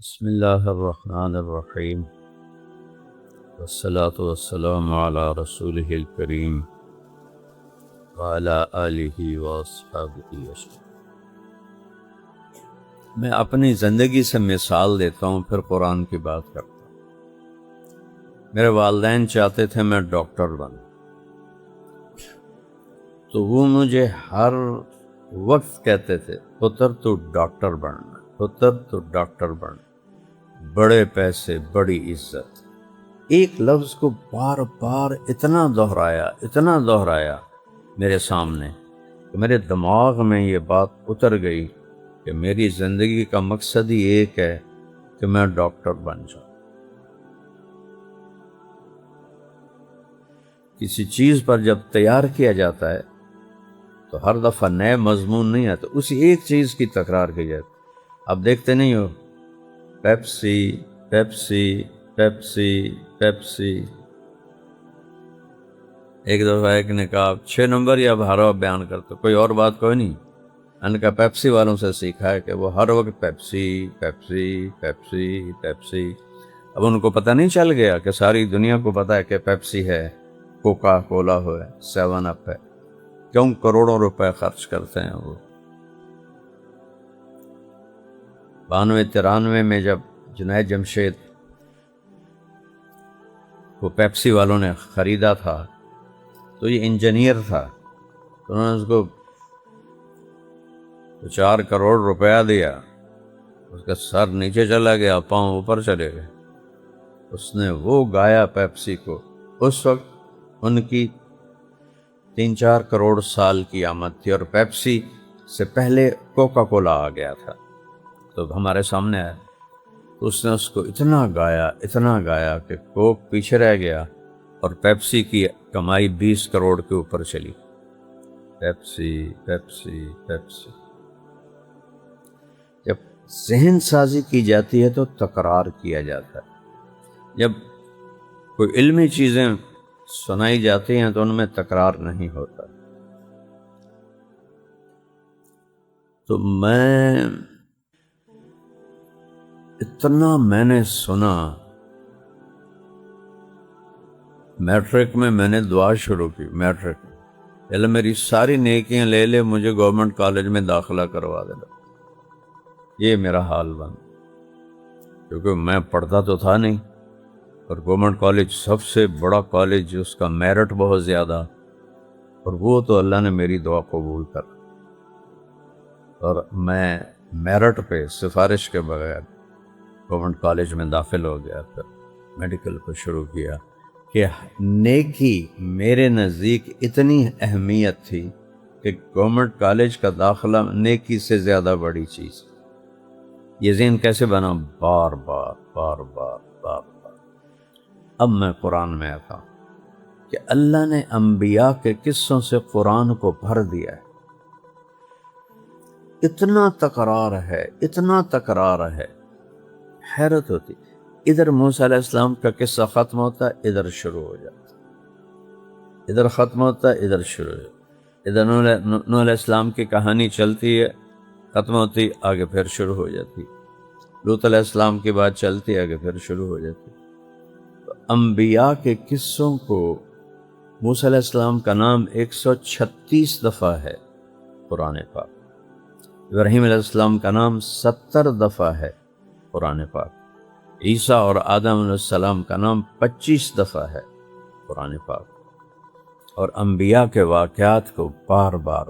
بسم اللہ الرحمن الرحیم والصلاة والسلام علی رسولہ الکریم وعلی آلہ واصحابہ اجمعین۔ میں اپنی زندگی سے مثال دیتا ہوں، پھر قرآن کی بات کرتا ہوں۔ میرے والدین چاہتے تھے میں ڈاکٹر بنوں، تو وہ مجھے ہر وقت کہتے تھے پتر تو ڈاکٹر بننا، پتر تو ڈاکٹر بننا، بڑے پیسے، بڑی عزت۔ ایک لفظ کو بار بار اتنا دہرایا میرے سامنے کہ میرے دماغ میں یہ بات اتر گئی کہ میری زندگی کا مقصد ہی ایک ہے کہ میں ڈاکٹر بن جاؤں۔ کسی چیز پر جب تیار کیا جاتا ہے تو ہر دفعہ نئے مضمون نہیں آتے، اسی ایک چیز کی تکرار کی جاتی۔ اب دیکھتے نہیں ہو پیپسی پیپسی پیپسی پیپسی۔ ایک دفعہ ایک نے کہا 6 نمبر یا ہر وقت بیان کرتے، کوئی اور بات کوئی نہیں۔ میں نے کہا پیپسی والوں سے سیکھا ہے کہ وہ ہر وقت پیپسی پیپسی پیپسی پیپسی۔ اب ان کو پتہ نہیں چل گیا کہ ساری دنیا کو پتہ ہے کہ پیپسی ہے، کوکا کولا ہے، 7 اپ ہے، کیوں کروڑوں روپے خرچ کرتے ہیں وہ۔ 92-93 میں جب جنید جمشید کو پیپسی والوں نے خریدا تھا تو یہ انجینئر تھا، تو انہوں نے اس کو 4 کروڑ روپیہ دیا، اس کا سر نیچے چلا گیا، پاؤں اوپر چلے گئے۔ اس نے وہ گایا پیپسی کو، اس وقت ان کی 3-4 کروڑ سال کی آمد تھی، اور پیپسی سے پہلے کوکا کولا آ گیا تھا، تو ہمارے سامنے آیا۔ اس نے اس کو اتنا گایا کہ کوک پیچھے رہ گیا اور پیپسی کی کمائی 20 کروڑ کے اوپر چلی۔ Pepsi Pepsi Pepsi. جب ذہن سازی کی جاتی ہے تو تکرار کیا جاتا ہے، جب کوئی علمی چیزیں سنائی جاتی ہیں تو ان میں تکرار نہیں ہوتا۔ تو میں نے سنا، میٹرک میں نے دعا شروع کی، میٹرک میں اللہ میری ساری نیکیاں لے لے، مجھے گورنمنٹ کالج میں داخلہ کروا دے۔ یہ میرا حال بن، کیونکہ میں پڑھتا تو تھا نہیں، اور گورنمنٹ کالج سب سے بڑا کالج، اس کا میرٹ بہت زیادہ، اور وہ تو اللہ نے میری دعا قبول کر، اور میں میرٹ پہ سفارش کے بغیر گورنمنٹ کالج میں داخل ہو گیا۔ پھر میڈیکل کو شروع کیا کہ نیکی میرے نزدیک اتنی اہمیت تھی کہ گورنمنٹ کالج کا داخلہ نیکی سے زیادہ بڑی چیز۔ یہ ذہن کیسے بنا؟ بار بار بار بار بار بار۔ اب میں قرآن میں آتا ہوں کہ اللہ نے انبیاء کے قصوں سے قرآن کو بھر دیا ہے۔ اتنا تکرار ہے، حیرت ہوتی۔ ادھر موسیٰ علیہ السلام کا قصہ ختم ہوتا ہے، ادھر شروع ہو جاتا، ادھر ختم ہوتا ہے، ادھر شروع ہو جاتا، ادھر نوح علیہ السلام کی کہانی چلتی ہے، ختم ہوتی، آگے پھر شروع ہو جاتی، لوط علیہ السلام کی بات چلتی، آگے پھر شروع ہو جاتی۔ تو انبیاء کے قصوں کو موسیٰ علیہ السلام کا نام 136 دفعہ ہے قرآن پاک، ابراہیم علیہ السلام کا نام 70 دفعہ ہے قرآن پاک، عیسیٰ اور آدم علیہ السلام کا نام 25 دفعہ ہے قرآن پاک۔ اور انبیاء کے واقعات کو بار بار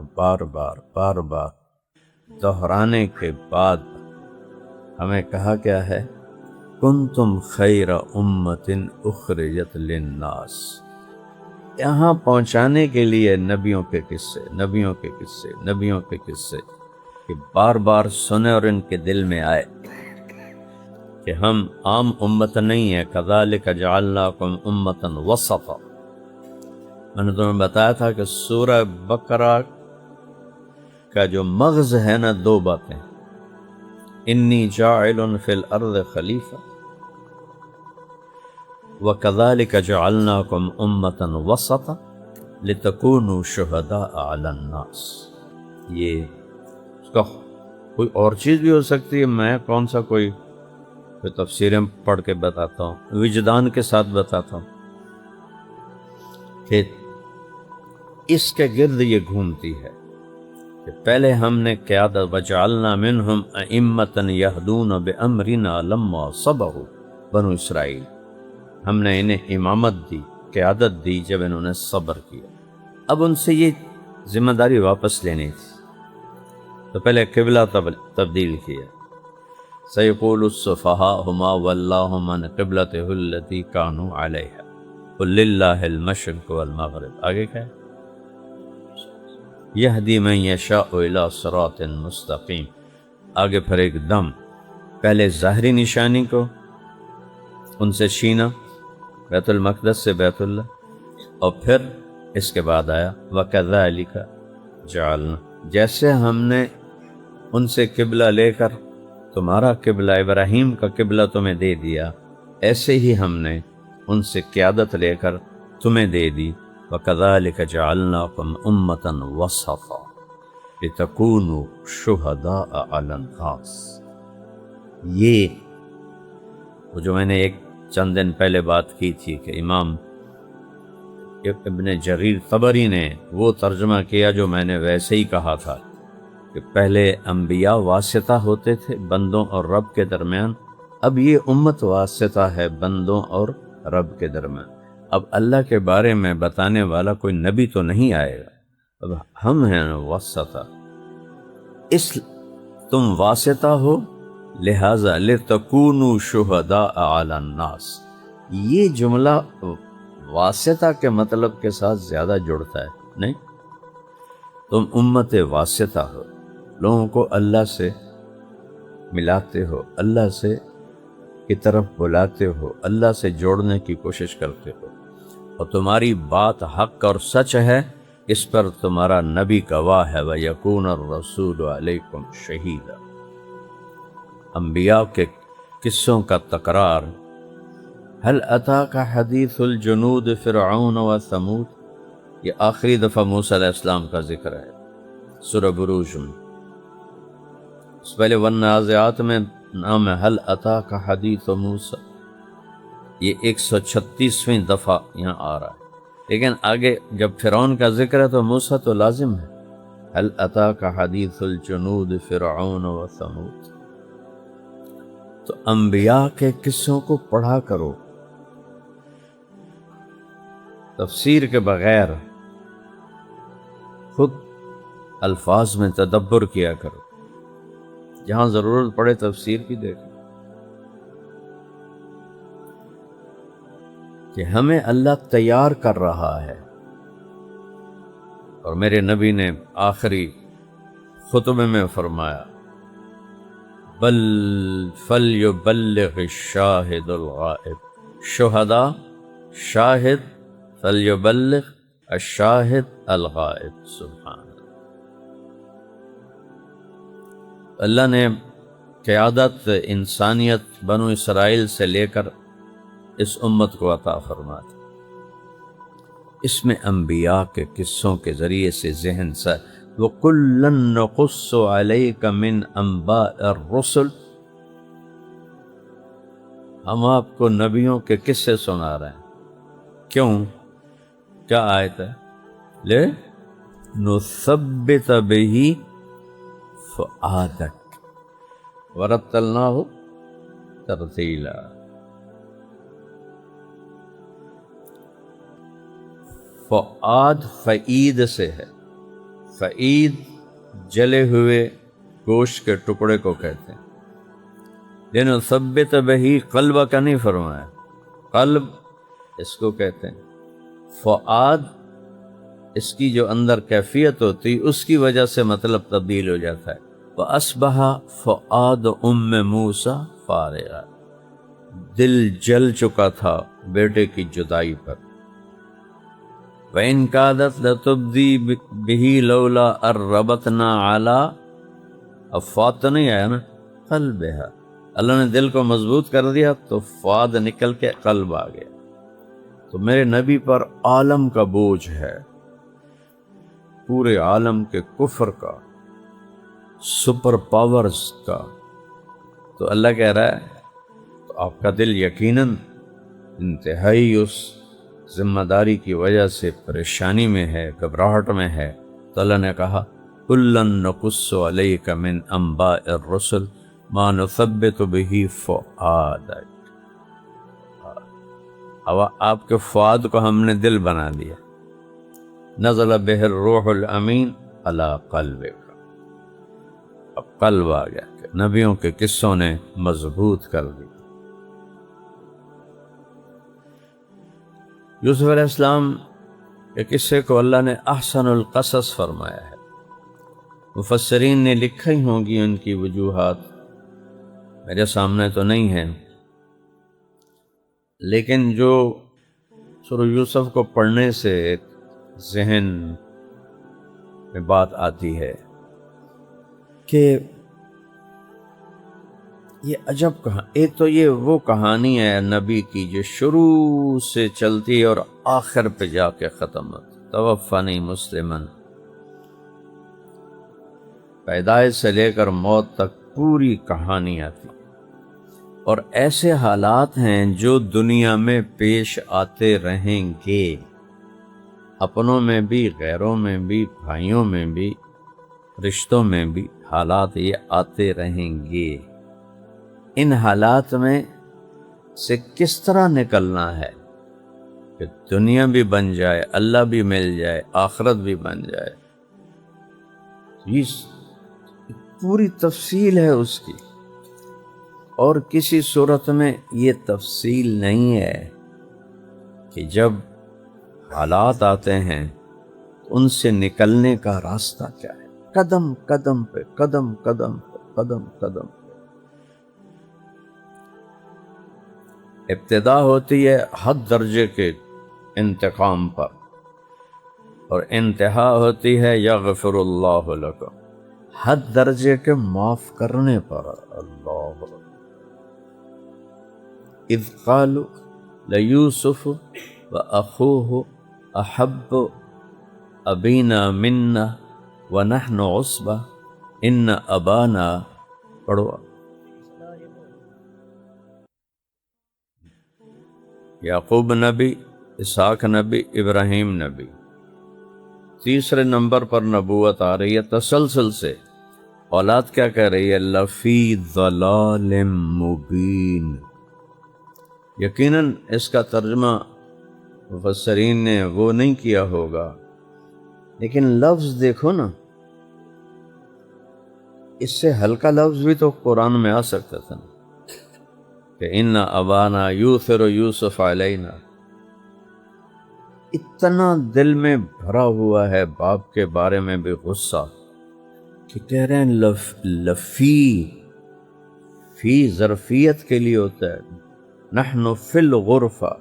دہرانے کے بعد ہمیں کہا کیا ہے؟ کنتم خیر امت اخرجت للناس۔ یہاں پہنچانے کے لیے نبیوں کے قصے کہ بار بار سنے اور ان کے دل میں آئے کہ ہم عام امت نہیں ہیں، کذالک جعلناکم امۃ وسطا۔ میں نے تمہیں بتایا تھا کہ سورہ بقرہ کا جو مغز ہے نا، 2 باتیں، انی جاعل فی الارض خلیفہ، وکذالک جعلناکم امۃ وسطا لتکونوا شہداء علی الناس۔ یہ اس کا کوئی اور چیز بھی ہو سکتی ہے، میں کون سا کوئی پھر تفسیریں پڑھ کے بتاتا ہوں، وجدان کے ساتھ بتاتا ہوں کہ اس کے گرد یہ گھومتی ہے کہ پہلے ہم نے قیادت وجعلنا منہم ائمۃ یہدون بامرنا لما صبروا، بنو اسرائیل، ہم نے انہیں امامت دی، قیادت دی جب انہوں نے صبر کیا۔ اب ان سے یہ ذمہ داری واپس لینی تھی، تو پہلے قبلہ تبدیل کیا۔ سیقول السفہاء ما ولاہم عن قبلتہ التی کانوا علیہا قل للہ المشرق والمغرب، آگے کیا ہے؟ یہدی من یشاء الی صراط مستقیم، آگے پھر ایک دم پہلے ظاہری نشانی کو ان سے چھینا، بیت المقدس سے بیت اللہ، اور پھر اس کے بعد آیا وَكَذَلِكَ جَعَلْنَا، جیسے ہم نے ان سے قبلہ لے کر تمہارا قبلہ ابراہیم کا قبلہ تمہیں دے دیا، ایسے ہی ہم نے ان سے قیادت لے کر تمہیں دے دی۔ وَكَذَلِكَ جَعَلْنَاكُمْ أُمَّةً وَسَطًا لِتَكُونُوا شُهَدَاءَ عَلَى النَّاسِ، یہ وہ جو میں نے ایک چند دن پہلے بات کی تھی کہ امام ابن جریر طبری نے وہ ترجمہ کیا جو میں نے ویسے ہی کہا تھا کہ پہلے انبیاء واسطہ ہوتے تھے بندوں اور رب کے درمیان، اب یہ امت واسطہ ہے بندوں اور رب کے درمیان۔ اب اللہ کے بارے میں بتانے والا کوئی نبی تو نہیں آئے گا، اب ہم ہیں واسطہ، اس تم واسطہ ہو، لہذا لِتَكُونُوا شُهَدَاءَ عَلَى النَّاسِ، یہ جملہ واسطہ کے مطلب کے ساتھ زیادہ جڑتا ہے، نہیں؟ تم امت واسطہ ہو، لوگوں کو اللہ سے ملاتے ہو، اللہ سے کی طرف بلاتے ہو، اللہ سے جوڑنے کی کوشش کرتے ہو، اور تمہاری بات حق اور سچ ہے، اس پر تمہارا نبی گواہ ہے، وَيَكُونَ الرَّسُولُ عَلَيْكُمْ شَهِيدًا۔ انبیاء کے قصوں کا تکرار، هل اتاک حدیث الجنود فرعون و ثمود، یہ آخری دفعہ موسیٰ علیہ السلام کا ذکر ہے سورہ بروج میں، اس پہلے والنازعات میں نام ہے هل اتاک حدیث موسیٰ، یہ 136ویں دفعہ یہاں آ رہا ہے، لیکن آگے جب فرعون کا ذکر ہے تو موسیٰ تو لازم ہے، هل اتاک حدیث الجنود فرعون و ثمود۔ تو انبیاء کے قصوں کو پڑھا کرو، تفسیر کے بغیر خود الفاظ میں تدبر کیا کرو، جہاں ضرورت پڑے تفسیر کی دیکھو، کہ ہمیں اللہ تیار کر رہا ہے۔ اور میرے نبی نے آخری خطبے میں فرمایا بل فلیبلغ الشاہد الغائب، شہداء شاہد، فلیبلغ الشاہد الغائب، سبحان اللہ نے قیادت انسانیت بنو اسرائیل سے لے کر اس امت کو عطا فرما دی، اس میں انبیاء کے قصوں کے ذریعے سے ذہن سے وَكُلًّا نَّقُصُّ عَلَيْكَ مِنْ أَنبَاءِ الرُّسُلِ، ہم آپ کو نبیوں کے قصے سنا رہے ہیں، کیوں؟ کیا آیت ہے؟ لِنُثَبِّتَ بِهِ فُؤَادَكَ وَرَتَّلْنَاهُ تَرْتِيلًا۔ فؤاد فعید سے ہے، فعید جلے ہوئے گوشت کے ٹکڑے کو کہتے ہیں، لِنُثَبِّتَ بِهِ قلب کا نہیں فرمایا، قلب اس کو کہتے ہیں، فؤاد اس کی جو اندر کیفیت ہوتی اس کی وجہ سے مطلب تبدیل ہو جاتا ہے۔ وَأَصْبَحَ فُؤَادُ أُمِّ مُوسَىٰ فَارِغًا، دل جل چکا تھا بیٹے کی جدائی پر۔ وَإِنْ كَادَتْ لَتُبْدِي بِهِ لَوْلَا أَن رَّبَطْنَا عَلَىٰ، اب فؤاد تو نہیں آیا نا، قلبها، اللہ نے دل کو مضبوط کر دیا تو فؤاد نکل کے قلب آ گیا۔ تو میرے نبی پر عالم کا بوجھ ہے، پورے عالم کے کفر کا، سپر پاورز کا، تو اللہ کہہ رہا ہے تو آپ کا دل یقیناً انتہائی اس ذمہ داری کی وجہ سے پریشانی میں ہے، گھبراہٹ میں ہے۔ تو اللہ نے کہا کُلًّا نَقُصُّ عَلَيْكَ مِنْ أَنْبَاءِ الرُّسُلِ مَا نُثَبِّتُ بِهِ فُؤَادَكَ۔ اب آپ کے فؤاد کو ہم نے دل بنا دیا۔ نزل بہ الروح الامین علی قلبک، اب قلب آ گیا کہ نبیوں کے قصوں نے مضبوط کر دی۔ یوسف علیہ السلام کے قصے کو اللہ نے احسن القصص فرمایا ہے۔ مفسرین نے لکھا ہی ہوں گی ان کی وجوہات، میرے سامنے تو نہیں ہیں، لیکن جو سورہ یوسف کو پڑھنے سے ایک ذہن میں بات آتی ہے کہ یہ عجب کہانی، ایک تو یہ وہ کہانی ہے نبی کی جو شروع سے چلتی اور آخر پہ جا کے ختم ہوتی۔ توفنی مسلمن، پیدائش سے لے کر موت تک پوری کہانی آتی، اور ایسے حالات ہیں جو دنیا میں پیش آتے رہیں گے، اپنوں میں بھی، غیروں میں بھی، بھائیوں میں بھی، رشتوں میں بھی حالات یہ آتے رہیں گے۔ ان حالات میں سے کس طرح نکلنا ہے کہ دنیا بھی بن جائے، اللہ بھی مل جائے، آخرت بھی بن جائے، یہ پوری تفصیل ہے اس کی، اور کسی صورت میں یہ تفصیل نہیں ہے کہ جب حالات آتے ہیں ان سے نکلنے کا راستہ کیا ہے۔ قدم قدم پہ، قدم قدم پہ، قدم قدم پہ ابتدا ہوتی ہے حد درجے کے انتقام پر، اور انتہا ہوتی ہے یغفر اللہ لکم، حد درجے کے معاف کرنے پر۔ اللہ اذ قالوا لیوسف واخوہ احب ابینا منا ونحن عصبہ ان ابانا، پڑھو، یعقوب نبی، اسحاق نبی، ابراہیم نبی، تیسرے نمبر پر نبوت آ رہی ہے تسلسل سے۔ اولاد کیا کہہ رہی ہے؟ لفی ضلال مبین۔ یقیناً اس کا ترجمہ مفسرین نے وہ نہیں کیا ہوگا، لیکن لفظ دیکھو نا، اس سے ہلکا لفظ بھی تو قرآن میں آ سکتا تھا کہ ان ابانا یوثر یوسف علینا۔ اتنا دل میں بھرا ہوا ہے باپ کے بارے میں بھی غصہ کہ کہہ رہے ہیں لفی، فی ظرفیت کے لیے ہوتا ہے، نحن فی الغرفہ،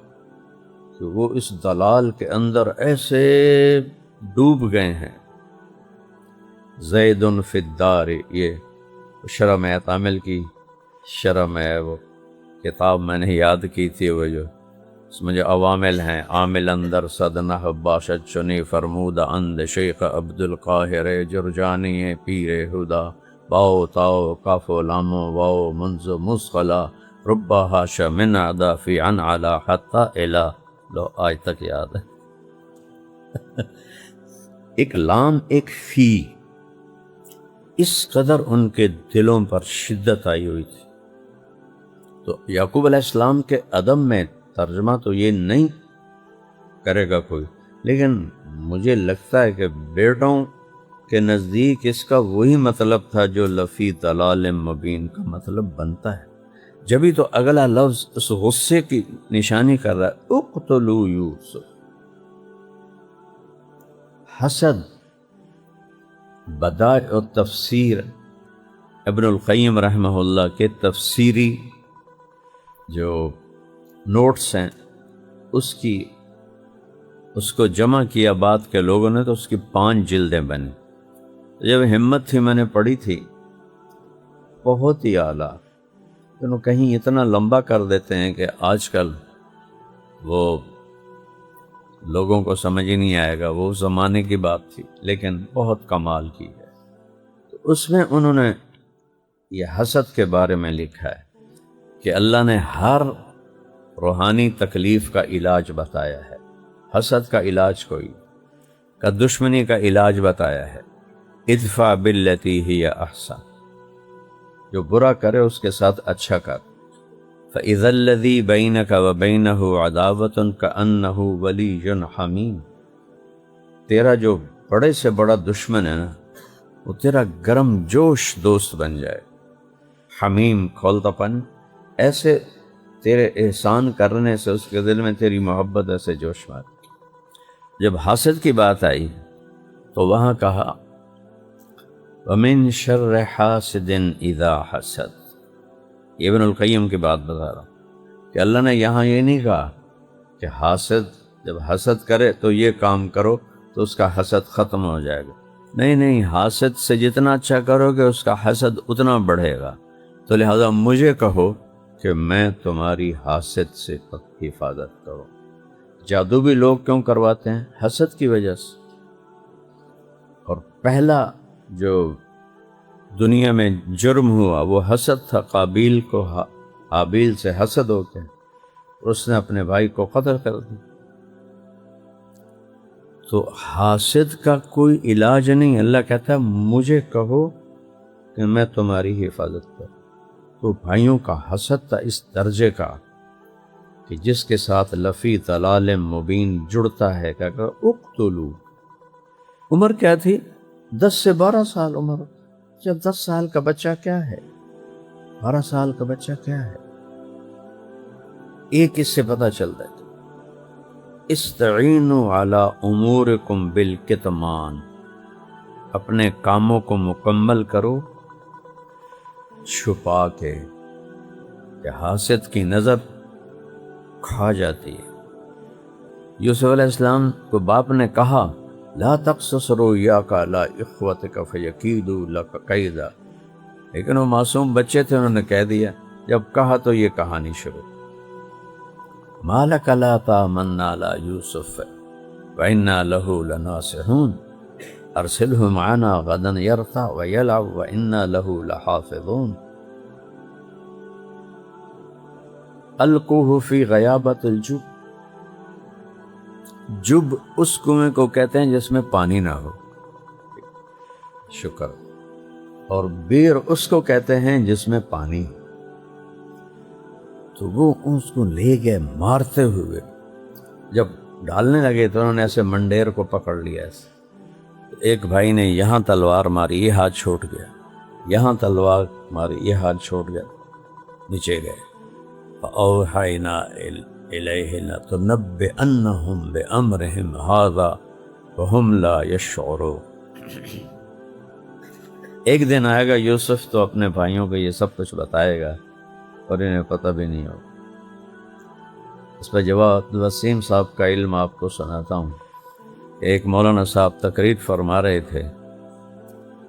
کہ وہ اس دلال کے اندر ایسے ڈوب گئے ہیں۔ زید فی الدار، یہ شرح میں عامل کی شرح میں وہ کتاب میں نے یاد کی تھی، وہ جو اس میں جو عوامل ہیں، عامل اندر صدنہ باشد چنی فرمودہ اند شیخ عبد القاہر جرجانی پیر ہدا، باؤ تاؤ کاف و لامو واؤ منز مسخلا ربا حاش من عدا فی عن علا حتی الہ، لو آج تک یاد ہے۔ ایک لام ایک فی، اس قدر ان کے دلوں پر شدت آئی ہوئی تھی۔ تو یعقوب علیہ السلام کے ادب میں ترجمہ تو یہ نہیں کرے گا کوئی، لیکن مجھے لگتا ہے کہ بیٹوں کے نزدیک اس کا وہی مطلب تھا جو لفی ضلال مبین کا مطلب بنتا ہے۔ جبھی تو اگلا لفظ اس غصے کی نشانی کر رہا ہے، اقتلوا یوسف۔ حسد، بدائع التفسیر، ابن القیم رحمہ اللہ کے تفسیری جو نوٹس ہیں، اس کو جمع کیا بعد کے لوگوں نے، تو اس کی 5 جلدیں بنی۔ جب ہمت تھی میں نے پڑھی تھی، بہت ہی اعلیٰ، لیکن کہیں اتنا لمبا کر دیتے ہیں کہ آج کل وہ لوگوں کو سمجھ ہی نہیں آئے گا، وہ زمانے کی بات تھی، لیکن بہت کمال کی ہے۔ تو اس میں انہوں نے یہ حسد کے بارے میں لکھا ہے کہ اللہ نے ہر روحانی تکلیف کا علاج بتایا ہے. حسد کا علاج کوئی کا دشمنی کا علاج بتایا ہے. ادفع باللتی ہی احسن، جو برا کرے اس کے ساتھ اچھا کر. فَإِذَا الَّذِي بَيْنَكَ وَبَيْنَهُ عَدَاوَةٌ كَأَنَّهُ وَلِيٌّ حَمِيمٌ، تیرا جو بڑے سے بڑا دشمن ہے نا، وہ تیرا گرم جوش دوست بن جائے. حمیم کھولتا پن، ایسے تیرے احسان کرنے سے اس کے دل میں تیری محبت ایسے جوش مار. جب حاسد کی بات آئی تو وہاں کہا وَمِن شَرِّ حَاسِدٍ إِذَا حَسَدَ. یہ ابن القیم کی بات بتا رہا ہوں کہ اللہ نے یہاں یہ نہیں کہا کہ حاسد جب حسد کرے تو یہ کام کرو تو اس کا حسد ختم ہو جائے گا. نہیں، حاسد سے جتنا اچھا کرو گے اس کا حسد اتنا بڑھے گا. تو لہذا مجھے کہو کہ میں تمہاری حاسد سے حفاظت کروں. جادو بھی لوگ کیوں کرواتے ہیں؟ حسد کی وجہ سے. اور پہلا جو دنیا میں جرم ہوا وہ حسد تھا. قابیل کو حابیل سے حسد ہو کے اس نے اپنے بھائی کو قتل کر دیا. تو حاسد کا کوئی علاج نہیں. اللہ کہتا ہے مجھے کہو کہ میں تمہاری حفاظت کروں. تو بھائیوں کا حسد تھا اس درجے کا کہ جس کے ساتھ لفی ضلال مبین جڑتا ہے. کیا کہ اقتلوا. عمر کیا تھی؟ 10 سے 12 سال عمر. جب 10 سال کا بچہ کیا ہے، 12 سال کا بچہ کیا ہے. ایک اس سے پتہ چلتا ہے استعینوا علی امورکم بالکتمان، اپنے کاموں کو مکمل کرو چھپا کے، کہ حاسد کی نظر کھا جاتی ہے. یوسف علیہ السلام کو باپ نے کہا لا تقصص رؤیاک علی اخوتک فیکیدوا لک کیدا، لیکن وہ معصوم بچے تھے، انہوں نے کہہ دیا. جب کہا تو یہ کہانی شروع ما لک لا تأمنا علی یوسف وإنا له لناصحون ارسلہ معنا غدا یرتع ویلعب وإنا له لحافظون القوہ فی غیابت الجب. جب اس کنویں کو کہتے ہیں جس میں پانی نہ ہو، شکر. اور بیر اس کو کہتے ہیں جس میں پانی ہو. تو وہ اس کو لے گئے مارتے ہوئے. جب ڈالنے لگے تو انہوں نے ایسے منڈیر کو پکڑ لیا ایسے. ایک بھائی نے یہاں تلوار ماری، یہ ہاتھ چھوٹ گیا. یہاں تلوار ماری، یہ ہاتھ چھوٹ گیا. نیچے گئے. فَأَوْحَيْنَا إِلَيْهِ لَتُنَبِّئَنَّهُمْ بِأَمْرِهِمْ هَذَا وَهُمْ لَا يَشْعُرُونَ. ایک دن آئے گا یوسف تو اپنے بھائیوں کو یہ سب کچھ بتائے گا اور انہیں پتہ بھی نہیں ہوگا. اس پہ جواد وسیم صاحب کا علم آپ کو سناتا ہوں. ایک مولانا صاحب تقریر فرما رہے تھے،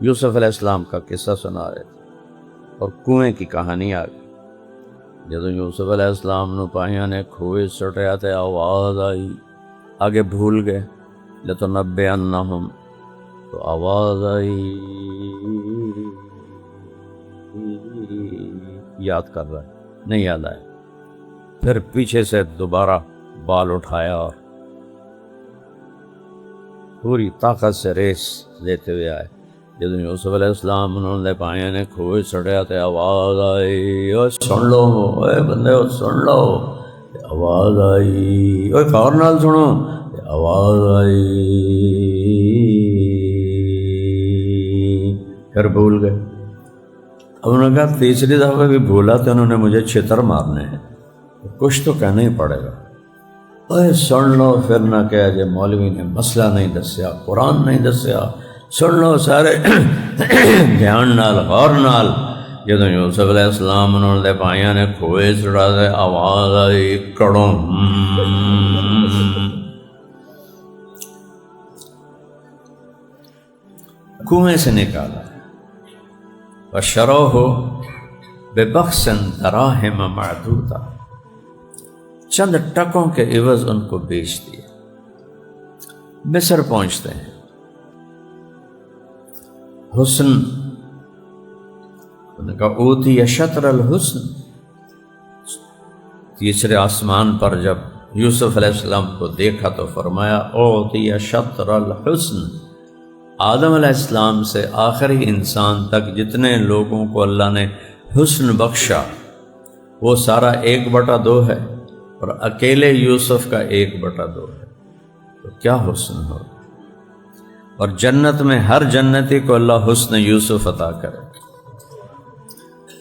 یوسف علیہ السلام کا قصہ سنا رہے تھے اور کنویں کی کہانی آ گئی. جب یوسف علیہ السلام نے پائیاں نے کھوئے سٹیا تے آواز آئی، آگے بھول گئے. لَتُنَبِّئَنَّهُمْ، تو آواز آئی، یاد کر رہا ہے، نہیں یاد آیا. پھر پیچھے سے دوبارہ بال اٹھایا اور پوری طاقت سے ریس دیتے ہوئے آئے. جب یوسف علیہ السلام انہوں نے پائے نے کھوئے سڑیا تے آواز آئی، اوے سن لو، اوے بندے سن لو. آواز آئی، اوے خور نال سنو. آواز آئی، پھر بھول گئے. اب انہوں نے کہا تیسری دفعہ بھی بھولا تو انہوں نے مجھے چھتر مارنے ہیں، کچھ تو کہنا ہی پڑے گا. اوے سن لو. پھر نہ کہا جے مولوی نے مسئلہ نہیں دسیا، قرآن نہیں دسیا. سن لو سارے دھیان نال، غور نال. جب یوسف علیہ السلام انہوں نے پائیاں نے کھوئے چڑھا دے، آواز آئی کڑوں. کنویں سے نکالا. وَشَرَوْهُ بِبَخْسٍ دَرَاهِمَ مَعْدُودَةٍ، چند ٹکوں کے عوض ان کو بیچ دیا. مصر پہنچتے ہیں. حسن، ان کا اوتی شطر الحسن، تیسرے آسمان پر جب یوسف علیہ السلام کو دیکھا تو فرمایا اعطی شطر الحسن، آدم علیہ السلام سے آخری انسان تک جتنے لوگوں کو اللہ نے حسن بخشا وہ سارا 1/2 ہے، اور اکیلے یوسف کا 1/2 ہے، تو کیا حسن ہو۔ اور جنت میں ہر جنتی کو اللہ حسن یوسف عطا کرے،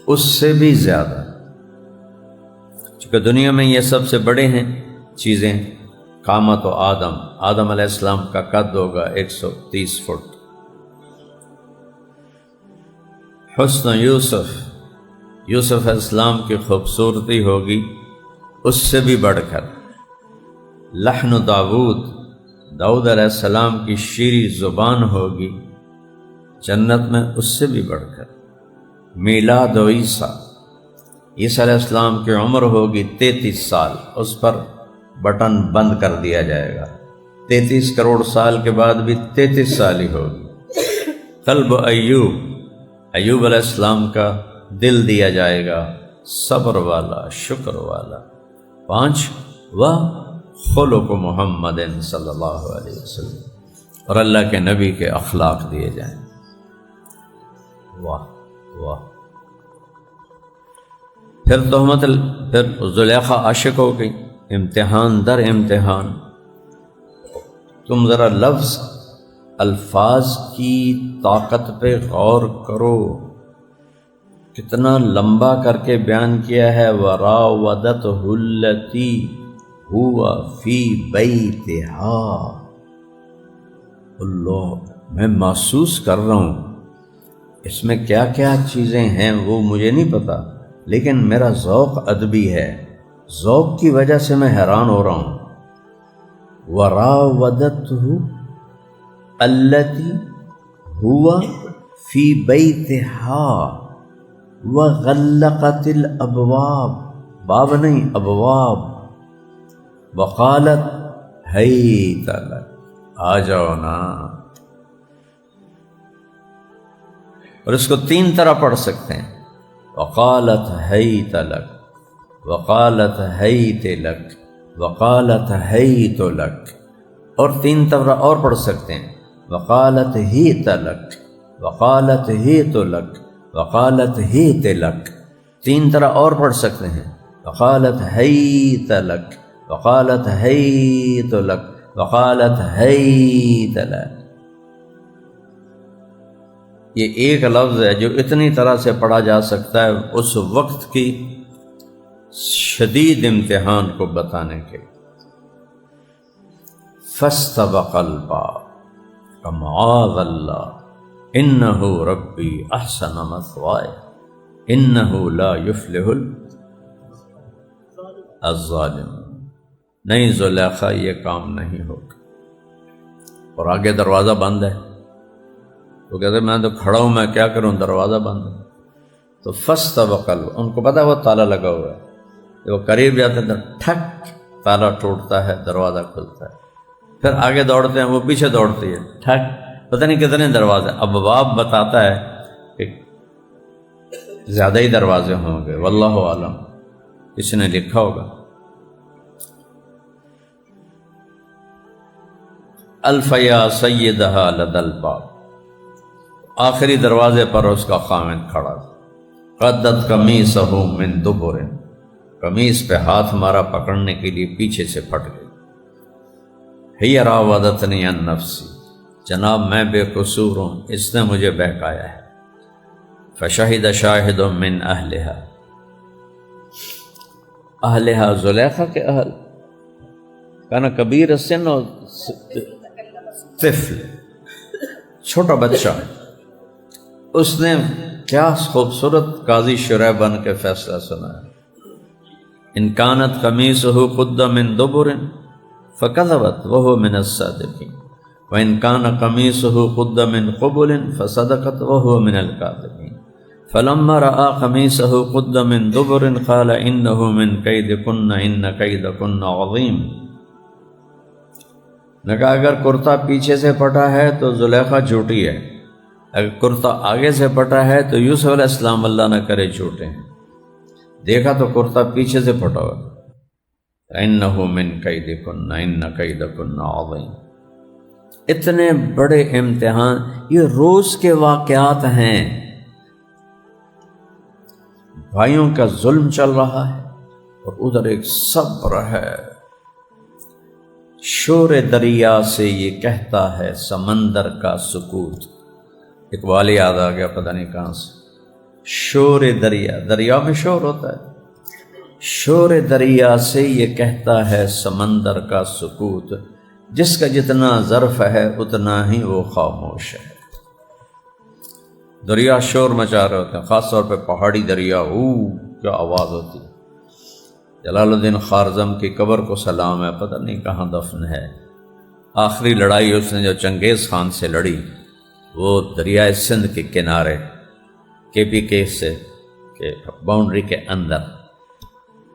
اس سے بھی زیادہ، چونکہ دنیا میں یہ سب سے بڑے ہیں چیزیں۔ قامت و آدم علیہ السلام کا قد ہوگا 130 فٹ، حسن یوسف علیہ السلام کی خوبصورتی ہوگی اس سے بھی بڑھ کر، لحن داؤد علیہ السلام کی شیریں زبان ہوگی جنت میں اس سے بھی بڑھ کر، میلاد عیسیٰ علیہ السلام کی عمر ہوگی 33 سال، اس پر بٹن بند کر دیا جائے گا، 33 کروڑ سال کے بعد بھی 33 سال ہی ہوگی۔ قلب ایوب علیہ السلام کا دل دیا جائے گا، صبر والا، شکر والا۔ 5 خلق محمد صلی اللہ علیہ وسلم، اور اللہ کے نبی کے اخلاق دیے جائیں۔ واہ واہ۔ پھر زلیخا عاشق ہو گئی، امتحان در امتحان۔ تم ذرا الفاظ کی طاقت پہ غور کرو، کتنا لمبا کر کے بیان کیا ہے۔ وراودته التي هو في بيتها۔ اللہ، میں محسوس کر رہا ہوں اس میں کیا کیا چیزیں ہیں وہ مجھے نہیں پتا، لیکن میرا ذوق ادبی ہے، ذوق کی وجہ سے میں حیران ہو رہا ہوں۔ وراودته التي هو في بيتها وغلقت الابواب، باب نہیں ابواب، وقالت حیت لک، آ جاؤ نا۔ اور اس کو 3 طرح پڑھ سکتے ہیں، وقالت حیت لک، وقالت حیت لک، وقالت حیت لک، اور 3 طرح اور پڑھ سکتے ہیں، وقالت حیت لک، وقالت حیت لک، وقالت حیت لک۔ 3 طرح اور پڑھ سکتے ہیں، وقالت حیت لک، وقالت حیت لک، وقالت حیت لک۔ یہ ایک لفظ ہے جو اتنی طرح سے پڑھا جا سکتا ہے اس وقت کی شدید امتحان کو بتانے کے۔ فاستبق الباب معاذ اللہ انہ ربی احسن مثوائے انہ لا یفلح الظالم۔ نہیں زلیخا، یہ کام نہیں ہوگا۔ اور آگے دروازہ بند ہے، وہ کہتے میں تو کھڑا ہوں، میں کیا کروں، دروازہ بند ہے۔ تو فاستبق الباب، ان کو پتہ ہے وہ تالا لگا ہوا ہے، وہ قریب جاتے ہیں تو ٹھک تالا ٹوٹتا ہے، دروازہ کھلتا ہے، پھر آگے دوڑتے ہیں، وہ پیچھے دوڑتی ہے، ٹھک، پتہ نہیں کتنے دروازے۔ ابواب بتاتا ہے کہ زیادہ ہی دروازے ہوں گے، واللہ عالم، کسی نے لکھا ہوگا۔ الفیا سیدہا لدى الباب، آخری دروازے پر اس کا خامد کھڑا، قدت قمیصہ من دبر، قمیص پہ ہاتھ مارا پکڑنے کے لیے پیچھے سے پھٹ گئی۔ ہی راودتنی عن نفسی، جناب میں بے قصور ہوں، اس نے مجھے بہکایا ہے۔ فشہد شاہد من اہلہا، اہلہا زلیخا کے اہل، کانا کبیر السن، طفل، چھوٹا بچہ، اس نے کیا خوبصورت قاضی شرح بن کے فیصلہ سنایا۔ ان کانت قمیصہ قد من دبر فکذبت وہو من الصادقین وان کان قمیصہ قد من قبل فصدقت وہو من الکاذبین فلما رأى قمیصہ قد من دبر قال انہ من کیدکن ان کیدکن عظیم۔ نے کہا اگر کرتا پیچھے سے پھٹا ہے تو زلیخا جھوٹی ہے، اگر کرتا آگے سے پھٹا ہے تو یوسف علیہ السلام اللہ نہ کرے جھوٹے ہیں۔ دیکھا تو کرتا پیچھے سے پھٹا ہوا، اِنَّهُ مِن کَیدِکُنَّ إِنَّ کَیدَکُنَّ عَظِیمٌ۔ اتنے بڑے امتحان، یہ روز کے واقعات ہیں۔ بھائیوں کا ظلم چل رہا ہے اور ادھر ایک صبر ہے۔ شور دریا سے یہ کہتا ہے سمندر کا سکوت۔ اقبال یاد آ گیا پتہ نہیں کہاں سے۔ شور دریا، دریا میں شور ہوتا ہے۔ شور دریا سے یہ کہتا ہے سمندر کا سکوت، جس کا جتنا ظرف ہے اتنا ہی وہ خاموش ہے۔ دریا شور مچا رہے ہوتے ہیں، خاص طور پہ پہاڑی دریا، کیا آواز ہوتی ہے۔ جلال الدین خوارزم کی قبر کو سلام ہے، پتہ نہیں کہاں دفن ہے۔ آخری لڑائی اس نے جو چنگیز خان سے لڑی وہ دریائے سندھ کے کنارے KPK سے کہ باؤنڈری کے اندر،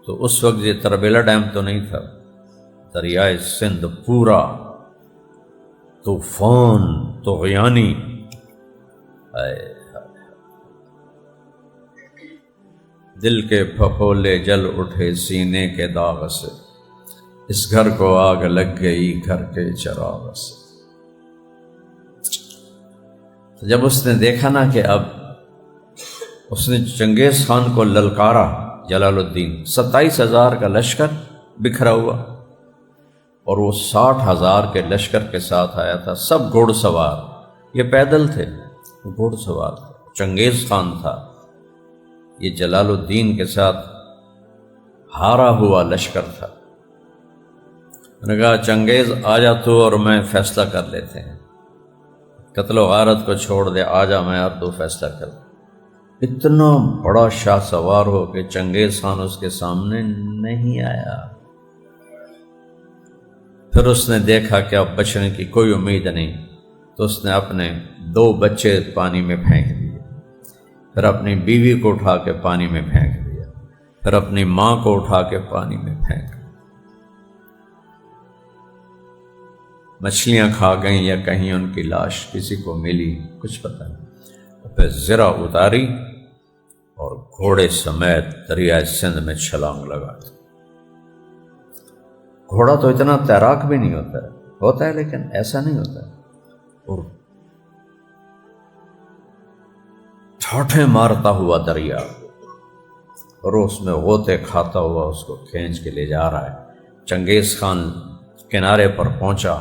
تو اس وقت یہ تربیلا ڈیم تو نہیں تھا، دریائے سندھ پورا طوفان طغیانی۔ دل کے پھپھولے جل اٹھے سینے کے داغ سے، اس گھر کو آگ لگ گئی گھر کے چراغ سے۔ جب اس نے دیکھا نا کہ اب اس نے چنگیز خان کو للکارا، جلال الدین 27,000 کا لشکر بکھرا ہوا، اور وہ 60,000 کے لشکر کے ساتھ آیا تھا، سب گھوڑ سوار، یہ پیدل تھے، گھوڑ سوار تھے۔ چنگیز خان تھا، یہ جلال الدین کے ساتھ ہارا ہوا لشکر تھا۔ انہوں نے کہا چنگیز آ جا تو اور میں فیصلہ کر لیتے ہیں، قتل و غارت کو چھوڑ دے، آ جا میں اور تو فیصلہ کر دے۔ اتنا بڑا شاہ سوار ہو کہ چنگیز خان اس کے سامنے نہیں آیا۔ پھر اس نے دیکھا کہ اب بچنے کی کوئی امید نہیں، تو اس نے اپنے 2 بچے پانی میں پھینک دیے، پھر اپنی بیوی کو اٹھا کے پانی میں پھینک دیا، پھر اپنی ماں کو اٹھا کے پانی میں پھینک دیا۔ مچھلیاں کھا گئیں یا کہیں ان کی لاش کسی کو ملی، کچھ پتہ نہیں۔ پھر زرہ اتاری اور گھوڑے سمیت دریائے سندھ میں چھلانگ لگا دی۔ گھوڑا تو اتنا تیراک بھی نہیں ہوتا ہے لیکن ایسا نہیں ہوتا ہے، اور ٹھاٹھیں مارتا ہوا دریا، اور اس میں غوطے کھاتا ہوا اس کو کھینچ کے لے جا رہا ہے۔ چنگیز خان کنارے پر پہنچا،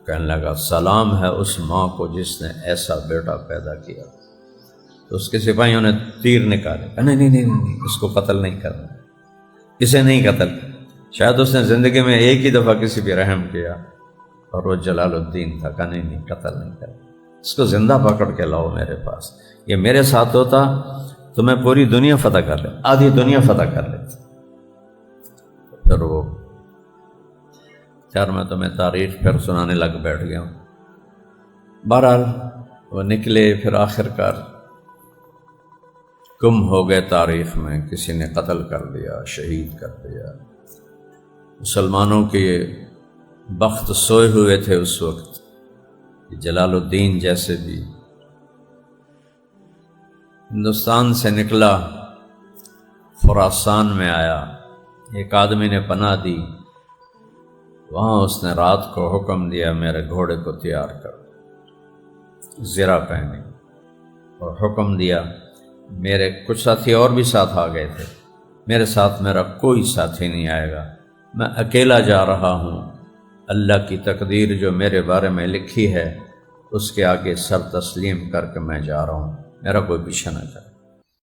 کہنے لگا سلام ہے اس ماں کو جس نے ایسا بیٹا پیدا کیا۔ تو اس کے سپاہیوں نے تیر نکالے، نہیں، اس کو قتل نہیں کرنا، اسے نہیں قتل۔ شاید اس نے زندگی میں ایک ہی دفعہ کسی پہ رحم کیا، اور وہ جلال الدین تھا، کہ نہیں قتل نہیں کرنا، اس کو زندہ پکڑ کے لاؤ میرے پاس۔ یہ میرے ساتھ ہوتا تو میں پوری دنیا فتح کر لیتا، آدھی دنیا فتح کر لیتا۔ پھر وہ میں تمہیں تاریخ پھر سنانے لگ بیٹھ گیا ہوں۔ بہرحال وہ نکلے، پھر آخر کار گم ہو گئے تاریخ میں، کسی نے قتل کر دیا، شہید کر دیا۔ مسلمانوں کے بخت سوئے ہوئے تھے اس وقت، جلال الدین جیسے بھی ہندوستان سے نکلا، خراسان میں آیا، ایک آدمی نے پناہ دی، وہاں اس نے رات کو حکم دیا میرے گھوڑے کو تیار کر، زرہ پہنے، اور حکم دیا میرے کچھ ساتھی اور بھی ساتھ آ گئے تھے، میرے ساتھ میرا کوئی ساتھی نہیں آئے گا، میں اکیلا جا رہا ہوں، اللہ کی تقدیر جو میرے بارے میں لکھی ہے اس کے آگے سر تسلیم کر کے میں جا رہا ہوں، میرا کوئی پیچھے نہ کرے۔